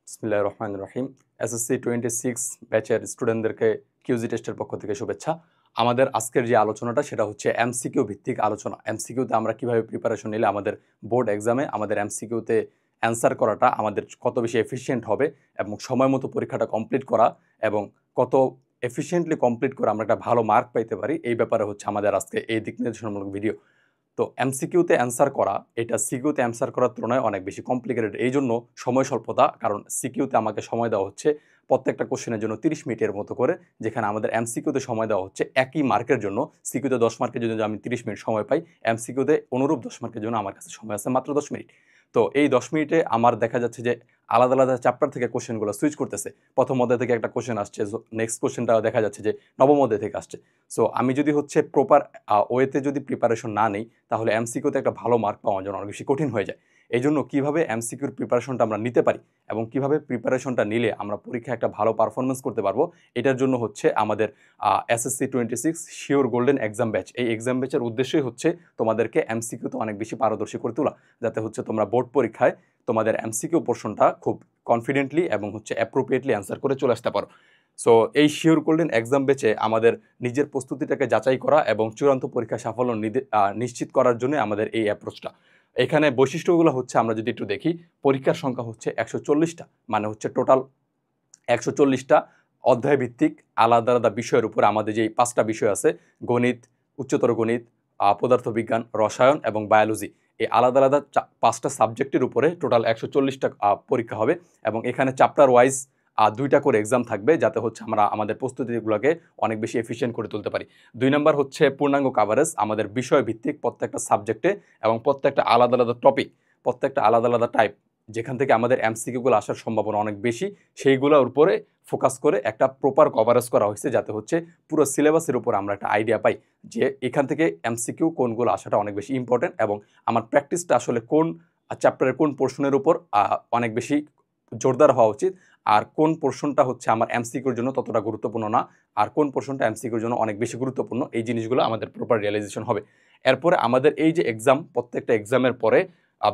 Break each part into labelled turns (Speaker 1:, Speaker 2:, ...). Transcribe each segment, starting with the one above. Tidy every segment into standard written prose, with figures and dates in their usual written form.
Speaker 1: বিসমিল্লাহির রহমানির রহিম। এসএসসি 26 ব্যাচের স্টুডেন্টদেরকে কিউজি টেস্টের পক্ষ থেকে শুভেচ্ছা। আমাদের আজকের যে আলোচনাটা সেটা হচ্ছে এমসিকিউ ভিত্তিক আলোচনা। এমসিকিউতে আমরা কিভাবে প্রিপারেশন নিলে আমাদের বোর্ড এক্সামে আমাদের এমসিকিউতে অ্যান্সার করাটা আমাদের কত বেশি এফিশিয়েন্ট হবে এবং সময় মতো পরীক্ষাটা কমপ্লিট করা এবং কত এফিশিয়েন্টলি কমপ্লিট করে আমরা একটা ভালো মার্ক পাইতে পারি, এই ব্যাপারে হচ্ছে আমাদের আজকে এই দিক নির্দেশনামূলক ভিডিও। তো এমসিকিউতে অ্যান্সার করা এটা সিকিউতে অ্যান্সার করার তুলনায় অনেক বেশি কমপ্লিকেটেড, এই জন্য সময় স্বল্পতা। কারণ সিকিউতে আমাকে সময় দেওয়া হচ্ছে প্রত্যেকটা কোশ্চেনের জন্য 30 মিনিটের মতো করে, যেখানে আমাদের এমসিকিউতে সময় দেওয়া হচ্ছে একই মার্কের জন্য। সিকিউতে 10 মার্কের জন্য আমি 30 মিনিট সময় পাই, এমসিকিউতে অনুরূপ 10 মার্কের জন্য আমার কাছে সময় আছে মাত্র 10 মিনিট। তো এই 10 মিনিটে আমার দেখা যাচ্ছে যে আলাদা আলাদা চ্যাপ্টার থেকে কোশ্চেনগুলো সুইচ করতেছে। প্রথম অধ্যায় থেকে একটা কোশ্চেন আসছে, নেক্সট কোশ্চেনটা দেখা যাচ্ছে যে নবম অধ্যায় থেকে আসছে। সো আমি যদি হচ্ছে প্রপার ওয়েতে যদি প্রিপারেশন না নিই, তাহলে এমসিকিউতে একটা ভালো মার্ক পাওয়ার জন্য অনেক বেশি কঠিন হয়ে যায়। এই জন্য কীভাবে এমসিকিউর প্রিপারেশনটা আমরা নিতে পারি এবং কিভাবে প্রিপারেশনটা নিলে আমরা পরীক্ষায় একটা ভালো পারফরমেন্স করতে পারবো, এটার জন্য হচ্ছে আমাদের SSC 26 sure golden exam batch. এই এক্সাম ব্যাচের উদ্দেশ্যই হচ্ছে তোমাদেরকে এমসিকিউতে অনেক বেশি পারদর্শী করে তোলা, যাতে হচ্ছে তোমরা বোর্ড পরীক্ষায় তোমাদের এমসিকিউ পোর্শনটা খুব কনফিডেন্টলি এবং হচ্ছে অ্যাপ্রোপ্রিয়েটলি অ্যান্সার করে চলে আসতে পারো। সো এই শিওর গোল্ডেন এক্সাম ব্যাচে আমাদের নিজের প্রস্তুতিটাকে যাচাই করা এবং চূড়ান্ত পরীক্ষা সাফল্য নিশ্চিত করার জন্য আমাদের এই অ্যাপ্রোচটা। এখানে বৈশিষ্ট্যগুলো হচ্ছে আমরা যদি একটু দেখি, পরীক্ষার সংখ্যা হচ্ছে 140টা, মানে হচ্ছে টোটাল 140টা অধ্যায় ভিত্তিক আলাদা আলাদা বিষয়ের উপর আমাদের যে 5টা বিষয় আছে, গণিত, উচ্চতর গণিত, পদার্থবিজ্ঞান, রসায়ন এবং বায়োলজি, এই আলাদা আলাদা 5টা সাবজেক্টের উপরে টোটাল 140টা পরীক্ষা হবে। এবং এখানে চ্যাপ্টার ওয়াইজ 2টা করে এক্সাম থাকবে, যাতে হচ্ছে আমরা আমাদের প্রস্তুতিগুলোকে অনেক বেশি এফিশিয়েন্ট করে তুলতে পারি। 2 নম্বর হচ্ছে পূর্ণাঙ্গ কাভারেজ, আমাদের বিষয় ভিত্তিক প্রত্যেকটা সাবজেক্টে এবং প্রত্যেকটা আলাদা আলাদা টপিক, প্রত্যেকটা আলাদা আলাদা টাইপ, যেখান থেকে আমাদের এমসিকিউগুলো আসার সম্ভাবনা অনেক বেশি, সেইগুলোর উপরে ফোকাস করে একটা প্রপার কভারেজ করা হয়েছে, যাতে হচ্ছে পুরো সিলেবাসের উপর আমরা একটা আইডিয়া পাই যে এখান থেকে এমসিকিউ কোনগুলো আসাটা অনেক বেশি ইম্পর্টেন্ট এবং আমার প্র্যাকটিসটা আসলে কোন চ্যাপ্টারের কোন পোর্শনের উপর অনেক বেশি জোরদার হওয়া উচিত, আর কোন পোর্শনটা হচ্ছে আমার এমসিকিউর জন্য ততটা গুরুত্বপূর্ণ না, আর কোন পোর্শনটা এমসিকিউর জন্য অনেক বেশি গুরুত্বপূর্ণ। এই জিনিসগুলো আমাদের প্রপার রিয়েলাইজেশন হবে। এরপরে আমাদের এই যে এক্সাম, প্রত্যেকটা এক্সামের পরে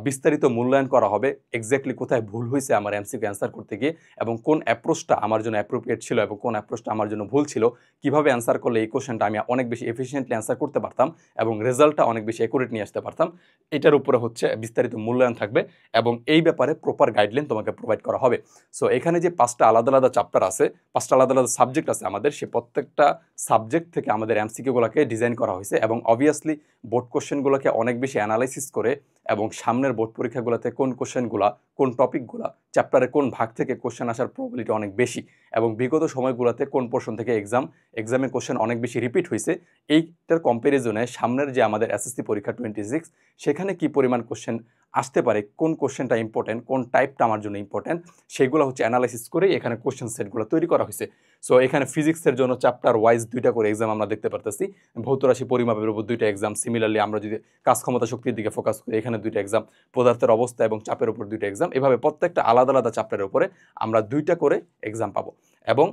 Speaker 1: বিস্তারিত মূল্যায়ন করা হবে এক্স্যাক্টলি কোথায় ভুল হয়েছে আমার এমসিকিউ অ্যান্সার করতে গিয়ে, এবং কোন অ্যাপ্রোচটা আমার জন্য অ্যাপ্রোপ্রিয়েট ছিল এবং কোন অ্যাপ্রোচটা আমার জন্য ভুল ছিল, কিভাবে অ্যান্সার করলে এই কোশ্চেনটা আমি অনেক বেশি এফিসিয়েন্টলি অ্যান্সার করতে পারতাম এবং রেজাল্টটা অনেক বেশি অ্যাকুরেট নিয়ে আসতে পারতাম, এটার উপরে হচ্ছে বিস্তারিত মূল্যায়ন থাকবে এবং এই ব্যাপারে প্রপার গাইডলাইন তোমাকে প্রোভাইড করা হবে। সো এখানে যে 5টা আলাদা আলাদা চ্যাপ্টার আছে, 5টা আলাদা আলাদা সাবজেক্ট আছে আমাদের, সে প্রত্যেকটা সাবজেক্ট থেকে আমাদের এমসিকিউগুলোকে ডিজাইন করা হয়েছে এবং অবভিয়াসলি বোর্ড কোশ্চেনগুলোকে অনেক বেশি অ্যানালাইসিস করে এবং সামনের বোর্ড পরীক্ষাগুলোতে কোন কোশ্চেনগুলো, কোন টপিকগুলো, চ্যাপ্টারে কোন ভাগ থেকে কোশ্চেন আসার প্রবাবিলিটি অনেক বেশি এবং বিগত সময়গুলোতে কোন পোর্শন থেকে এক্সামের কোশ্চেন অনেক বেশি রিপিট হয়েছে, এইটার কম্প্যারিজনে সামনের যে আমাদের এসএসসি পরীক্ষা 26 সেখানে কি পরিমাণ কোশ্চেন আসতে পারে, কোন কোশ্চেনটা ইম্পর্টেন্ট, কোন টাইপটা আমার জন্য ইম্পর্টেন্ট, সেগুলো হচ্ছে অ্যানালাইসিস করেই এখানে কোশ্চেন সেটগুলো তৈরি করা হয়েছে। সো এখানে ফিজিক্সের জন্য চ্যাপ্টার ওয়াইজ 2টা করে এক্সাম আমরা দেখতে পারতেছি, ভৌতরাশি পরিমাপের উপর 2টা এক্সাম, সিমিলারলি আমরা যদি কাজ ক্ষমতা শক্তির দিকে ফোকাস করি এখানে 2টা এক্সাম, পদার্থের অবস্থা এবং চাপের উপর 2টা এক্সাম, এভাবে প্রত্যেকটা আলাদা আলাদা চ্যাপ্টারের উপরে আমরা 2টা করে এক্সাম পাবো। এবং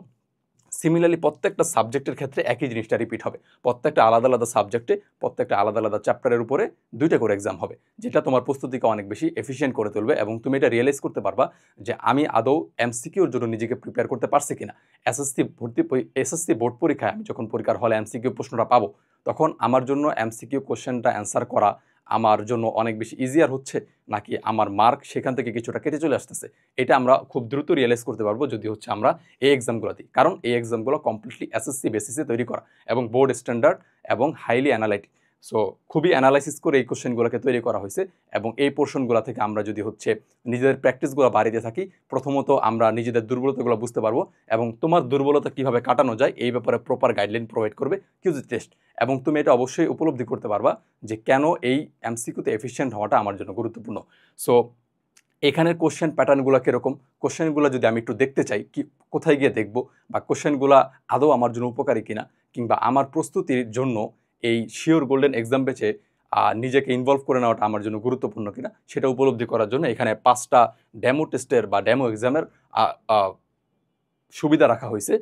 Speaker 1: সিমিলারলি প্রত্যেকটা সাবজেক্টের ক্ষেত্রে একই জিনিসটা রিপিট হবে, প্রত্যেকটা আলাদা আলাদা সাবজেক্টে প্রত্যেকটা আলাদা আলাদা চ্যাপ্টারের উপরে 2টা করে এক্সাম হবে, যেটা তোমার প্রস্তুতিকে অনেক বেশি এফিশিয়েন্ট করে তুলবে এবং তুমি এটা রিয়েলাইজ করতে পারবা যে আমি আদৌ এমসিকিউর জন্য নিজেকে প্রিপেয়ার করতে পারছি কিনা। এসএসসি বোর্ড পরীক্ষায় আমি যখন পরীক্ষার হলে এমসিকিউ প্রশ্নটা পাবো, তখন আমার জন্য এমসিকিউ কোশ্চেনটা অ্যান্সার করা আমার জন্য অনেক বেশি ইজিয়ার হচ্ছে, নাকি আমার মার্ক সেখান থেকে কিছুটা কেটে চলে আসতেছে, এটা আমরা খুব দ্রুত রিয়েলাইজ করতে পারবো যদি হচ্ছে আমরা এই এক্সামগুলো দিই। কারণ এই এক্সামগুলো কমপ্লিটলি এসএসসি বেসিসে তৈরি করা এবং বোর্ড স্ট্যান্ডার্ড এবং হাইলি অ্যানালাইটিক। সো খুবই অ্যানালাইসিস করে এই কোশ্চেনগুলোকে তৈরি করা হয়েছে এবং এই পোর্শনগুলো থেকে আমরা যদি হচ্ছে নিজেদের প্র্যাকটিসগুলো বাড়িতে থাকি, প্রথমত আমরা নিজেদের দুর্বলতাগুলো বুঝতে পারবো এবং তোমার দুর্বলতা কীভাবে কাটানো যায় এই ব্যাপারে প্রপার গাইডলাইন প্রোভাইড করবে কিউজি টেস্ট। এবং তুমি এটা অবশ্যই উপলব্ধি করতে পারবা যে কেন এই এমসিকিউতে এফিশিয়েন্ট হওয়াটা আমার জন্য গুরুত্বপূর্ণ। সো এখানের কোশ্চেন প্যাটার্নগুলো কীরকম, কোশ্চেনগুলো যদি আমি একটু দেখতে চাই, কি কোথায় গিয়ে দেখব, বা কোশ্চেনগুলো আদৌ আমার জন্য উপকারী কিনা, কিংবা আমার প্রস্তুতির জন্য এই শিওর গোল্ডেন এক্সাম ব্যাচে নিজেকে ইনভলভ করে নেওয়াটা আমার জন্য গুরুত্বপূর্ণ কিনা, সেটা উপলব্ধি করার জন্য এখানে 5টা ডেমো টেস্টের বা ডেমো এক্সামের সুবিধা রাখা হয়েছে।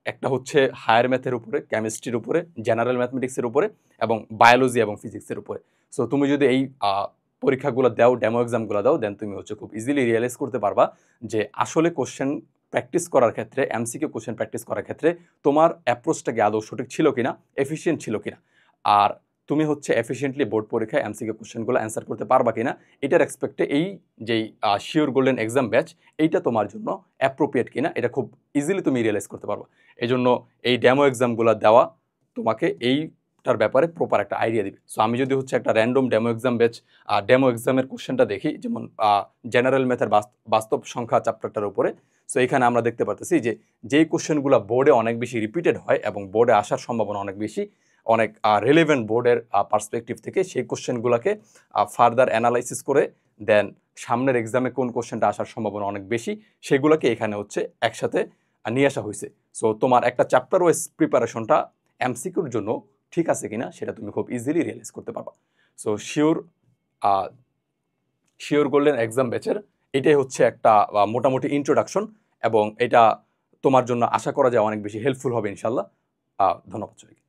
Speaker 1: একটা হচ্ছে হায়ার ম্যাথের উপরে, কেমিস্ট্রির উপরে, জেনারেল ম্যাথমেটিক্সের উপরে এবং বায়োলজি এবং ফিজিক্সের উপরে। সো তুমি যদি এই পরীক্ষাগুলো দাও, ডেমো এক্সামগুলো দাও, দেন তুমি হচ্ছে খুব ইজিলি রিয়েলাইজ করতে পারবা যে আসলে কোশ্চেন প্র্যাকটিস করার ক্ষেত্রে, এমসিকিউ কোশ্চেন প্র্যাকটিস করার ক্ষেত্রে তোমার অ্যাপ্রোচটা কি আদৌ সঠিক ছিল কিনা, এফিশিয়েন্ট ছিল কিনা, আর তুমি হচ্ছে এফিশিয়েন্টলি বোর্ড পরীক্ষায় এমসিকিউ কোশ্চেনগুলো অ্যান্সার করতে পারবা কিনা, এটার এক্সপেক্টে এই যেই শিওর গোল্ডেন এক্সাম ব্যাচ এইটা তোমার জন্য অ্যাপ্রোপ্রিয়েট কিনা এটা খুব ইজিলি তুমি রিয়েলাইজ করতে পারবা। এই জন্য এই ডেমো এক্সামগুলো দেওয়া তোমাকে এইটার ব্যাপারে প্রপার একটা আইডিয়া দিবে। সো আমি যদি হচ্ছে একটা random demo exam batch demo এক্সামের কোশ্চেনটা দেখি, যেমন জেনারেল ম্যাথের বাস্তব সংখ্যা চ্যাপ্টারটার উপরে, সো এখানে আমরা দেখতে পাচ্ছি যে যেই কোশ্চেনগুলো বোর্ডে অনেক বেশি রিপিটেড হয় এবং বোর্ডে আসার সম্ভাবনা অনেক বেশি, অনেক রিলেভেন্ট বোর্ডের পার্সপেক্টিভ থেকে সেই কোশ্চেনগুলোকে ফার্দার অ্যানালাইসিস করে দেন সামনের এক্সামে কোন কোশ্চেনটা আসার সম্ভাবনা অনেক বেশি সেগুলোকে এখানে হচ্ছে একসাথে নিয়ে আসা হয়েছে। সো তোমার একটা চ্যাপ্টার ওয়াইজ প্রিপারেশনটা এমসিকিউর জন্য ঠিক আছে কিনা সেটা তুমি খুব ইজিলি রিয়েলাইজ করতে পারবা। সো শিওর গোল্ডেন এক্সাম ব্যাচের এটাই হচ্ছে একটা মোটামুটি ইন্ট্রোডাকশন, এবং এটা তোমার জন্য আশা করা যায় অনেক বেশি হেল্পফুল হবে ইনশাল্লাহ। ধন্যবাদ সবাইকে।